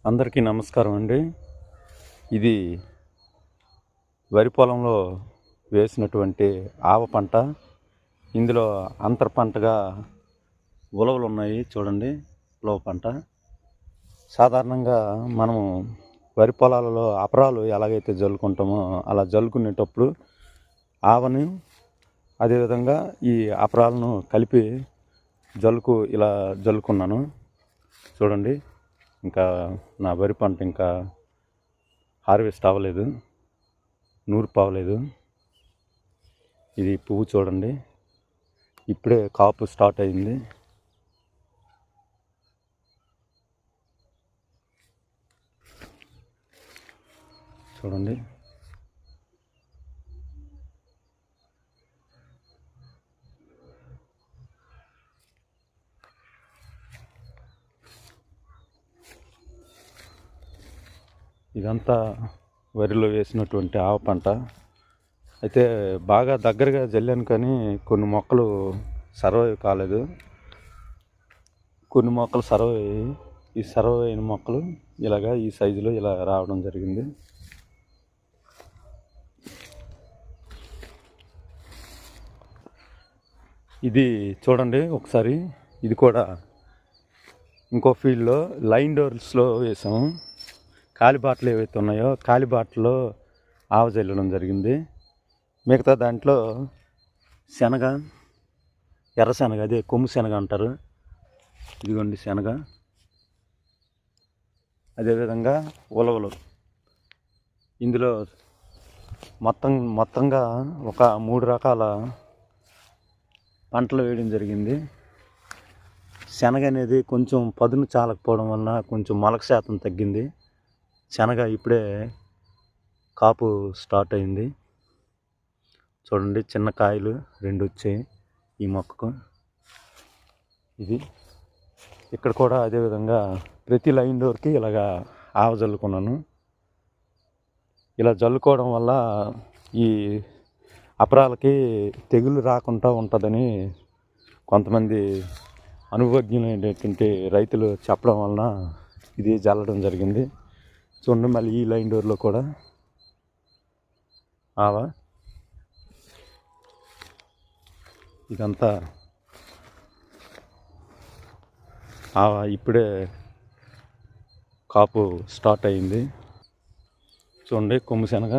అందరికీ నమస్కారం అండి. ఇది వరి పొలంలో వేసినటువంటి ఆవ పంట. ఇందులో అంతర పంటగా ఉలవలు ఉన్నాయి చూడండి. ఉలవ పంట సాధారణంగా మనము వరి పొలాలలో అపరాలు ఎలాగైతే జల్లుకుంటామో అలా జల్లుకునేటప్పుడు ఆవని అదేవిధంగా ఈ అపరాలను కలిపి ఇలా జల్లుకున్నాను చూడండి. ఇంకా నా వరి పంట ఇంకా హార్వెస్ట్ అవ్వలేదు, నూర్పు అవ్వలేదు. ఇది పువ్వు చూడండి, ఇప్పుడే కాపు స్టార్ట్ అయింది. చూడండి, ఇదంతా వరిలో వేసినటువంటి ఆవ పంట. అయితే బాగా దగ్గరగా జల్లాను కానీ కొన్ని మొక్కలు సర్వైవ్ కాలేదు. కొన్ని మొక్కలు సర్వైవ్ అయ్యాయి. ఈ సర్వైవ్ అయిన మొక్కలు ఇలాగా ఈ సైజులో ఇలా రావడం జరిగింది. ఇది చూడండి ఒకసారి. ఇది కూడా ఇంకో ఫీల్డ్లో లైన్ డోర్స్లో వేసాము. కాలిబాటలు ఏవైతే ఉన్నాయో కాలిబాటలో ఆవ జల్లడం జరిగింది. మిగతా దాంట్లో శనగ, ఎర్ర శనగ, అదే కొమ్ము శనగ అంటారు. ఇదిగోండి శనగ, అదేవిధంగా ఉలవలు. ఇందులో మొత్తంగా ఒక 3 రకాల పంటలు వేయడం జరిగింది. శనగ అనేది కొంచెం పదును చాలకపోవడం వలన కొంచెం మొలక శాతం తగ్గింది. శనగ ఇప్పుడే కాపు స్టార్ట్ అయింది. చూడండి, చిన్న కాయలు 2 వచ్చాయి ఈ మొక్కకు. ఇది ఇక్కడ కూడా అదేవిధంగా ప్రతి లైన్ డోర్కి ఇలాగా ఆవ జల్లుకున్నాను. ఇలా జల్లుకోవడం వల్ల ఈ అపరాలకి తెగులు రాకుండా ఉంటుందని కొంతమంది అనుభవజ్ఞులైనటువంటి రైతులు చెప్పడం వలన ఇది జల్లడం జరిగింది. చూడండి, మళ్ళీ ఈ లైన్ డోర్లో కూడా ఆవ. ఇదంతా ఆవ ఇప్పుడే కాపు స్టార్ట్ అయింది. చూడండి, కొమ్ము శనగ.